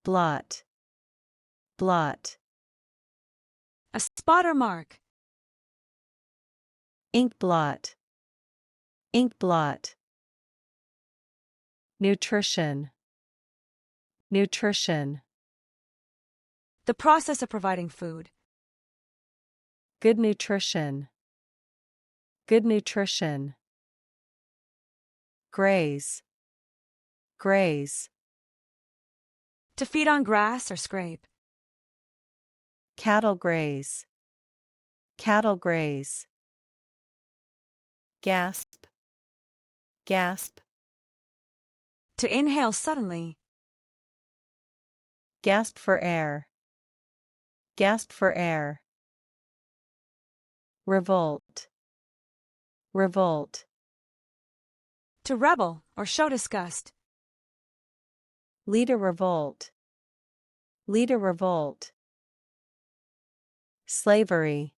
blot, blot. A spot or mark. Ink blot, ink blot. Nutrition, nutrition. The process of providing food. Good nutrition, good nutrition. Graze, graze. To feed on grass or scrape. Cattle graze, cattle graze. Gasp, gasp. To inhale suddenly. Gasp for air, gasp for air. Revolt, revolt. To rebel or show disgust. Lead a revolt, lead a revolt. Slavery,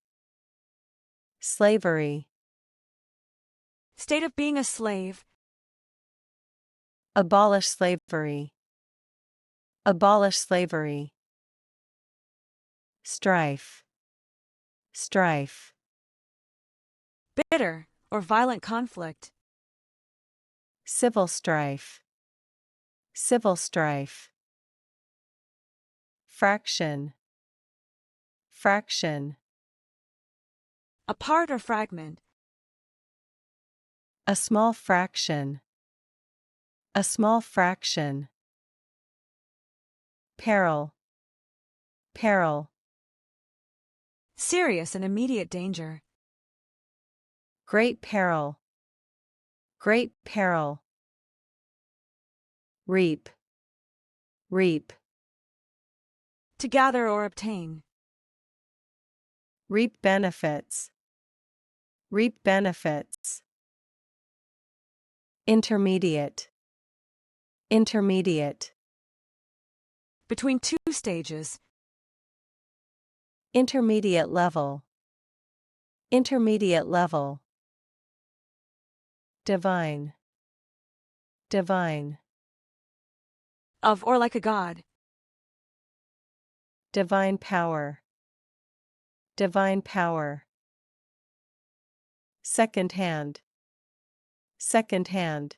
slavery. State of being a slave. Abolish slavery, abolish slavery. Strife, strife. Bitter or violent conflict. Civil strife, civil strife. Fraction, fraction. A part or fragment. A small fraction, a small fraction. Peril, peril. Serious and immediate danger. Great peril, great peril. Reap, reap. To gather or obtain. Reap benefits, reap benefits. Intermediate, intermediate. Between two stages. Intermediate level, intermediate level. Divine, divine. Of or like a god. Divine power, divine power. Second hand, second hand.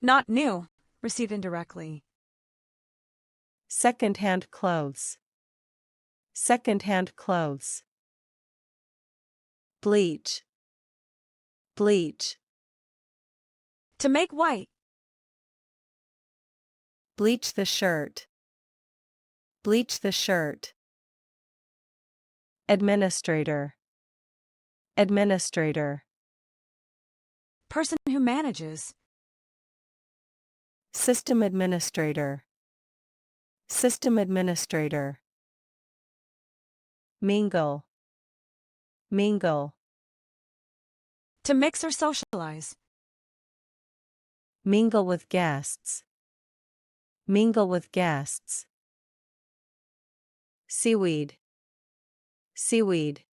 Not new, received indirectly. Second hand clothes, second hand clothes. Bleach, bleach. To make white. Bleach the shirt, bleach the shirt. Administrator, administrator. Person who manages. System administrator, system administrator. Mingle, mingle. To mix or socialize. Mingle with guests, mingle with guests. Seaweed, seaweed.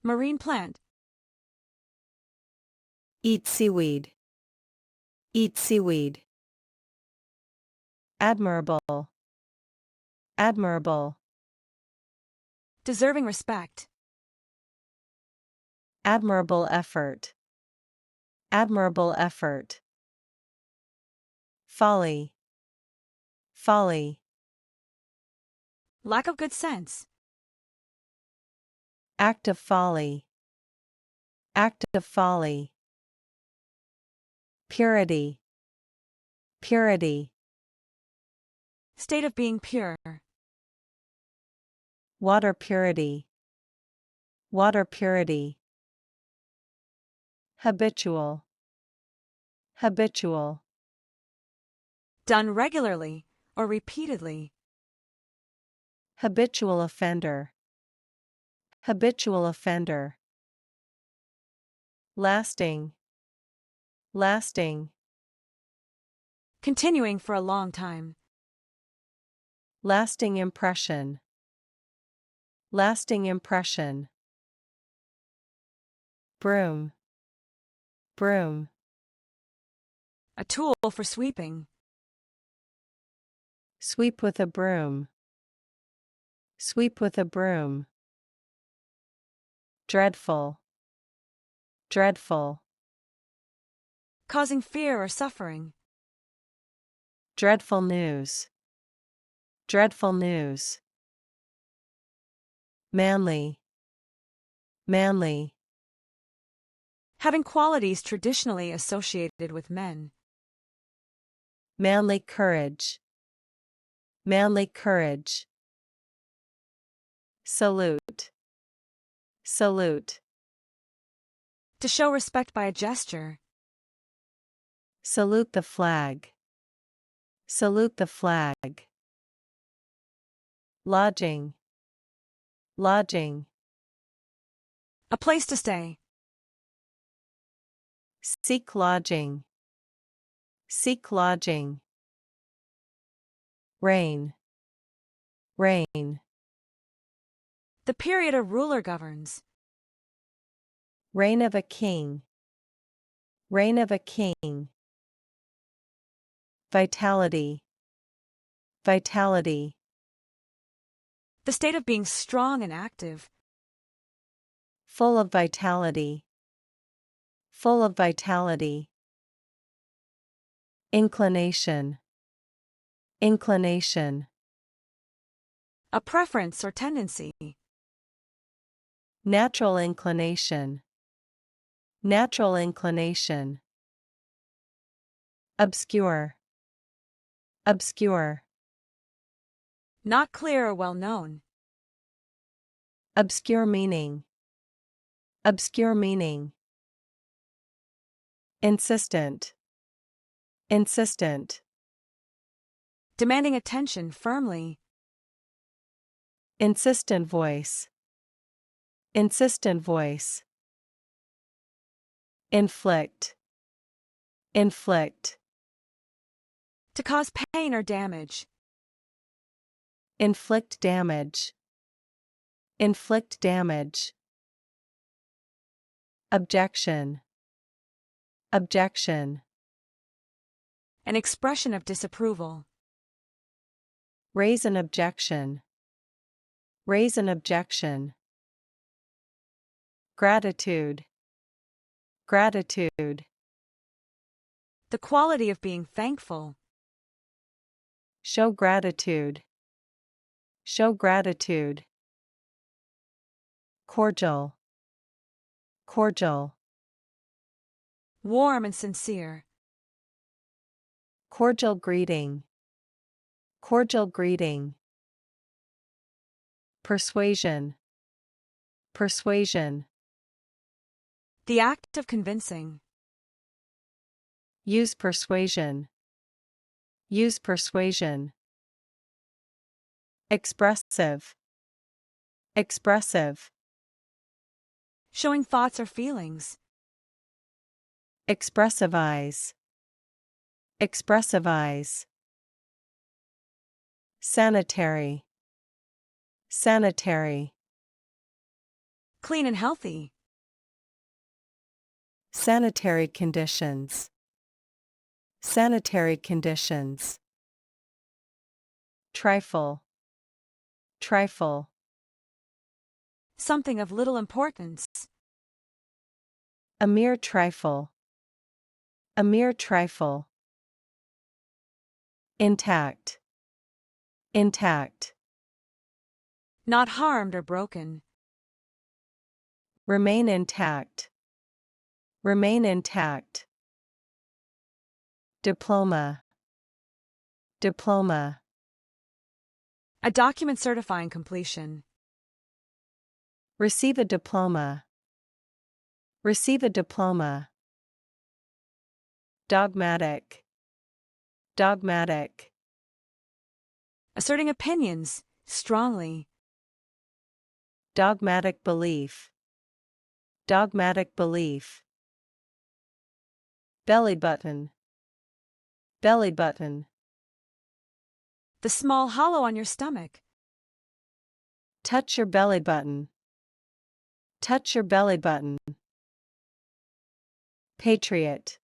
Marine plant. Eat seaweed, eat seaweed. Admirable, admirable. Deserving respect. Admirable effort, admirable effort. Folly, folly. Lack of good sense. Act of folly, act of folly. Purity, purity. State of being pure. Water purity, water purity. Habitual, habitual. Done regularly or repeatedly. Habitual offender, habitual offender. Lasting, lasting. Continuing for a long time. Lasting impression, lasting impression. Broom, broom. A tool for sweeping. Sweep with a broom. Sweep with a broom. Dreadful. Dreadful. Causing fear or suffering. Dreadful news. Dreadful news. Manly. Manly. Having qualities traditionally associated with men. Manly courage. Manly courage. Salute. Salute. To show respect by a gesture. Salute the flag. Salute the flag. Lodging. Lodging. A place to stay. Seek lodging. Seek lodging. Reign. Reign. The period a ruler governs. Reign of a king. Reign of a king. Vitality. Vitality. The state of being strong and active. Full of vitality. Full of vitality. Inclination. Inclination. A preference or tendency. Natural inclination. Natural inclination. Obscure. Obscure. Not clear or well known. Obscure meaning. Obscure meaning. Insistent. Insistent. Demanding attention firmly. Insistent voice. Insistent voice. Inflict. Inflict. To cause pain or damage. Inflict damage. Inflict damage. Objection. Objection. An expression of disapproval. Raise an objection. Raise an objection. Gratitude. Gratitude. The quality of being thankful. Show gratitude. Show gratitude. Cordial. Cordial. Warm and sincere. Cordial greeting. Cordial greeting. Persuasion. Persuasion. The act of convincing. Use persuasion. Use persuasion. Expressive. Expressive. Showing thoughts or feelings. Expressive eyes. Expressive eyes. Sanitary. Sanitary. Clean and healthy. Sanitary conditions. Sanitary conditions. Trifle. Trifle. Something of little importance. A mere trifle. A mere trifle. Intact. Intact. Not harmed or broken. Remain intact. Remain intact. Diploma. Diploma. A document certifying completion. Receive a diploma. Receive a diploma. Dogmatic. Dogmatic. Asserting opinions strongly. Dogmatic belief. Dogmatic belief. Belly button. Belly button. The small hollow on your stomach. Touch your belly button. Touch your belly button. Patriot.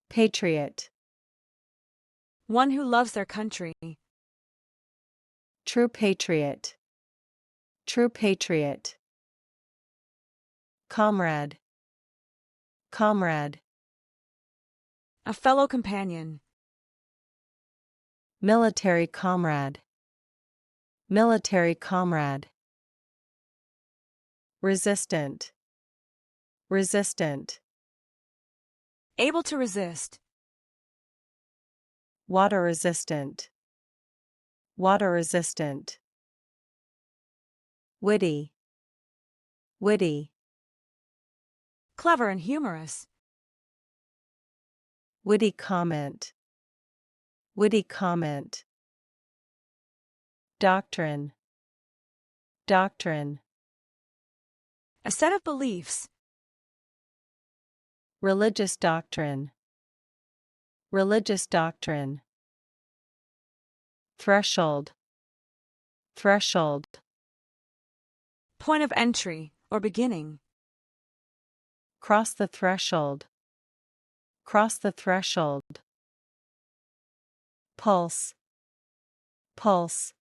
Patriot. One who loves their country. True patriot. True patriot. Comrade. Comrade. A fellow companion. Military comrade. Military comrade. Resistant. Resistant. Able to resist. Water resistant. Water resistant. Witty. Witty. Clever and humorous. Witty comment. Witty comment. Doctrine. Doctrine. A set of beliefs. Religious doctrine. Religious doctrine. Threshold. Threshold. Point of entry, or beginning. Cross the threshold. Cross the threshold. Pulse. Pulse.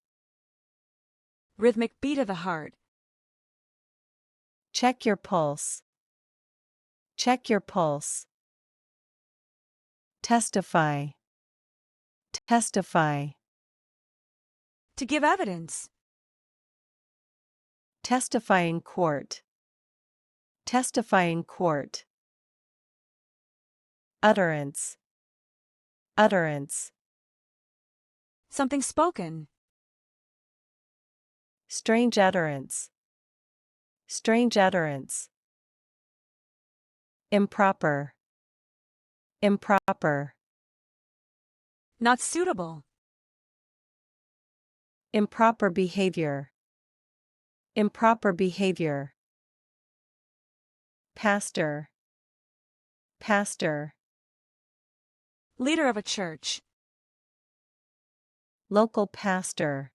Rhythmic beat of the heart. Check your pulse. Check your pulse. Testify. Testify. To give evidence. Testify in court. Testify in court. Utterance. Utterance. Something spoken. Strange utterance. Strange utterance. Improper. Improper. Not suitable. Improper behavior. Improper behavior. Pastor. Pastor. Leader of a church. Local pastor.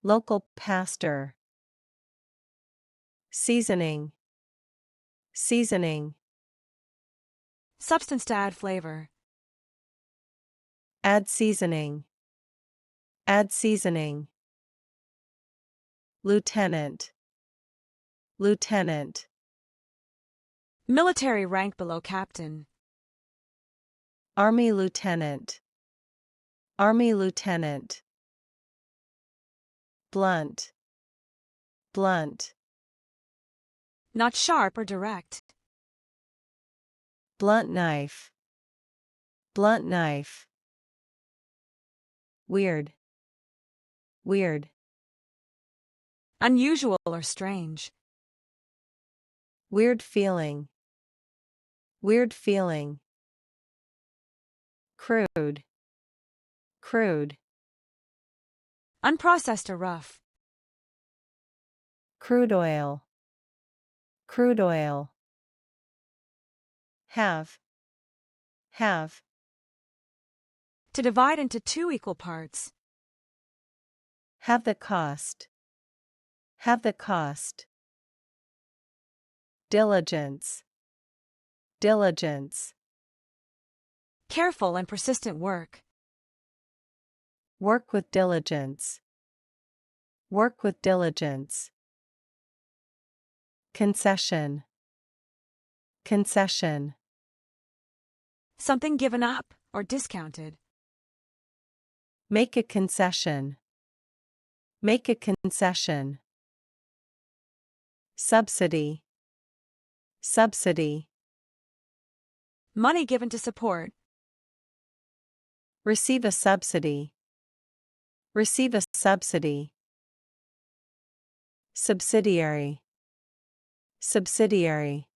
Local pastor. Seasoning. Seasoning. Substance to add flavor. Add seasoning. Add seasoning. Lieutenant. Lieutenant. Military rank below captain. Army lieutenant. Army lieutenant. Blunt. Blunt. Not sharp or direct. Blunt knife. Blunt knife. Weird. Weird. Unusual or strange. Weird feeling. Weird feeling. Crude. Crude. Unprocessed or rough. Crude oil. Crude oil. Have. Have. To divide into two equal parts. Have the cost. Have the cost. Diligence. Diligence. Careful and persistent work. Work with diligence. Work with diligence. Concession. Concession. Something given up or discounted. Make a concession. Make a concession. Subsidy. Subsidy. Money given to support. Receive a subsidy. Receive a subsidy. Subsidiary. Subsidiary.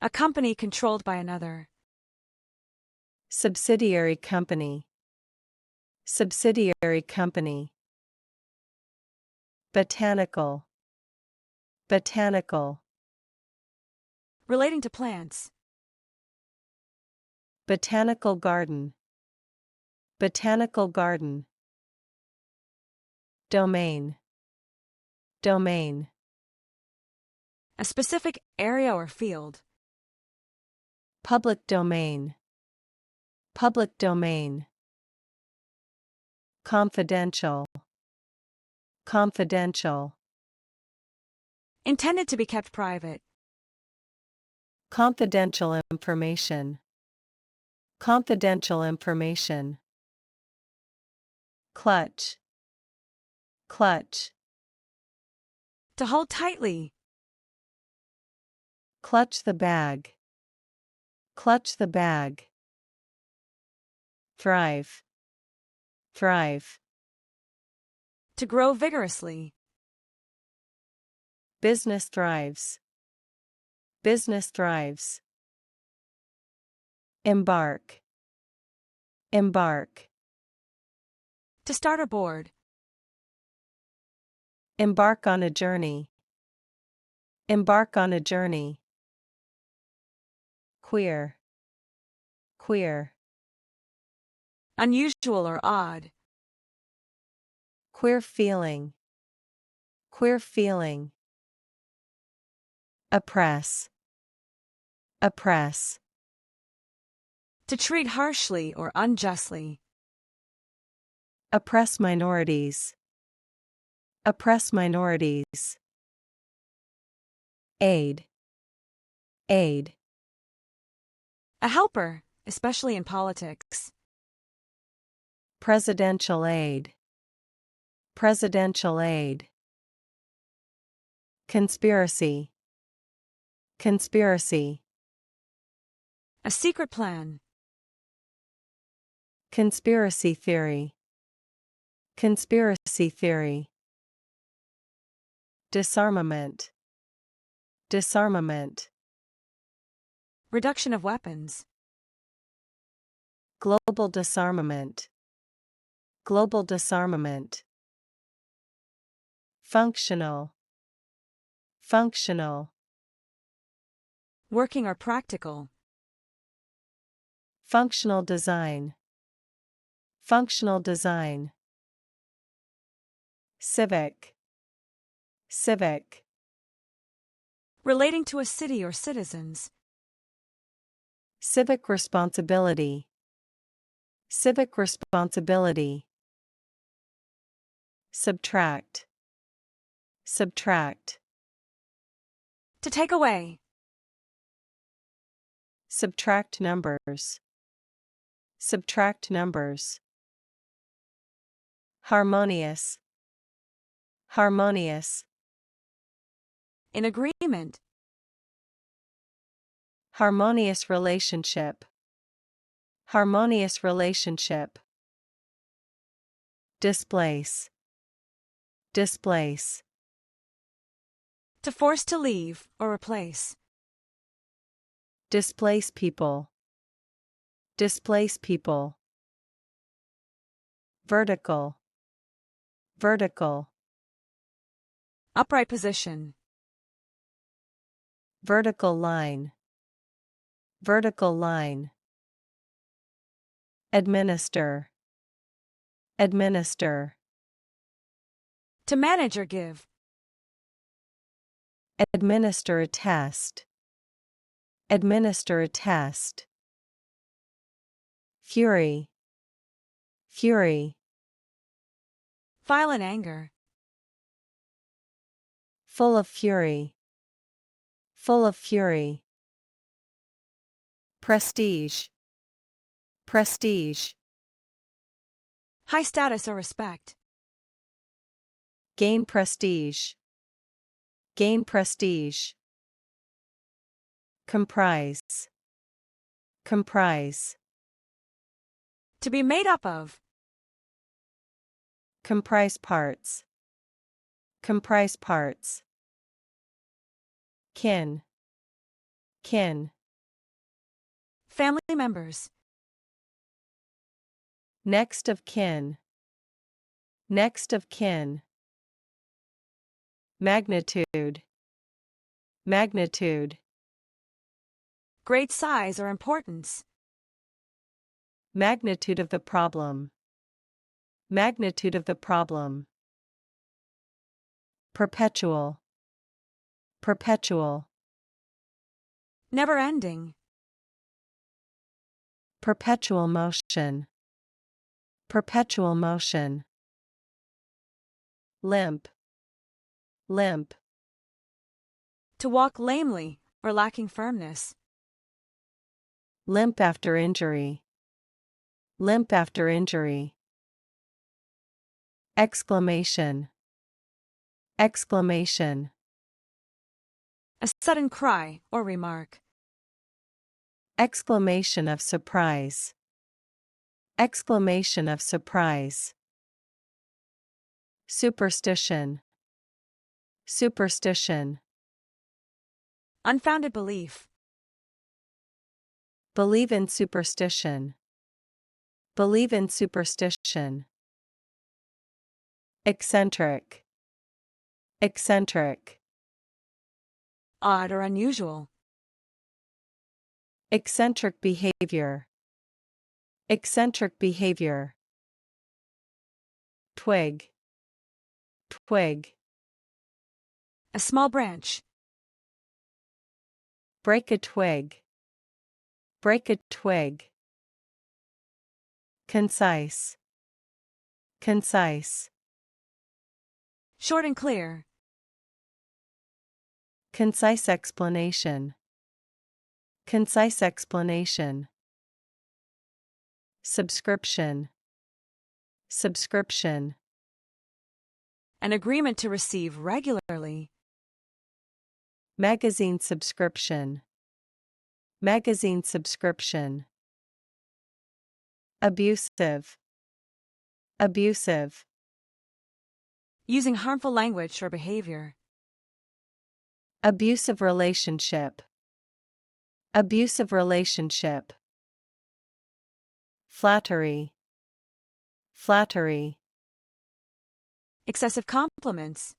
A company controlled by another. Subsidiary company. Subsidiary company. Botanical. Botanical. Relating to plants. Botanical garden. Botanical garden. Domain. Domain. A specific area or field. Public domain. Public domain. Confidential. Confidential. Intended to be kept private. Confidential information. Confidential information. Clutch. Clutch. To hold tightly. Clutch the bag. Clutch the bag. Thrive. Thrive. To grow vigorously. Business thrives. Business thrives. Embark. Embark. To start aboard. Embark on a journey. Embark on a journey. Queer. Queer. Unusual or odd. Queer feeling. Queer feeling. Oppress. Oppress. To treat harshly or unjustly. Oppress minorities. Oppress minorities. Aid. Aid. A helper, especially in politics. Presidential aid. Presidential aid. Conspiracy. Conspiracy. A secret plan. Conspiracy theory. Conspiracy theory. Disarmament. Disarmament. Reduction of weapons. Global disarmament. Global disarmament. Functional. Functional. Working or practical. Functional design. Functional design. Civic. Civic. Relating to a city or citizens. Civic responsibility. Civic responsibility. Subtract. Subtract. To take away. Subtract numbers. Subtract numbers. Harmonious. Harmonious. In agreement. Harmonious relationship. Harmonious relationship. Displace. Displace. To force to leave or replace. Displace people. Displace people. Vertical. Vertical. Upright position. Vertical line. Vertical line. Administer. Administer. To manage or give. Administer a test. Administer a test. Fury. Fury. File in anger. Full of fury. Full of fury. Prestige. Prestige. High status or respect. Gain prestige. Gain prestige. Comprise. Comprise. To be made up of. Comprise parts. Comprise parts. Kin. Kin. Family members. Next of kin. Next of kin. Magnitude. Magnitude. Great size or importance. Magnitude of the problem. Magnitude of the problem. Perpetual. Perpetual. Never ending. Perpetual motion. Perpetual motion. limp, limp. To walk lamely or lacking firmness. Limp after injury, limp after injury. Exclamation, exclamation. A sudden cry or remark. Exclamation of surprise, exclamation of surprise. Superstition, superstition. Unfounded belief. Believe in superstition, believe in superstition. Eccentric, eccentric. Odd or unusual. Eccentric behavior, eccentric behavior. Twig, twig. A small branch. Break a twig, break a twig. Concise, concise. Short and clear. Concise explanation, concise explanation. Subscription, subscription. An agreement to receive regularly. Magazine subscription, magazine subscription. Abusive, abusive. Using harmful language or behavior. Abusive relationship, abusive relationship. Flattery, flattery. Excessive compliments.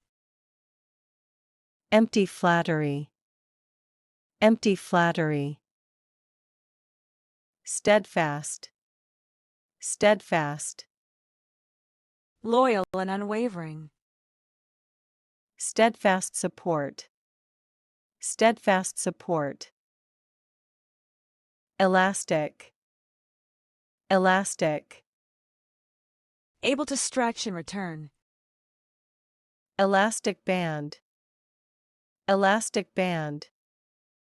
Empty flattery, empty flattery. Steadfast, steadfast. Loyal and unwavering. Steadfast support, steadfast support. Elastic, elastic. Able to stretch and return. Elastic band, elastic band.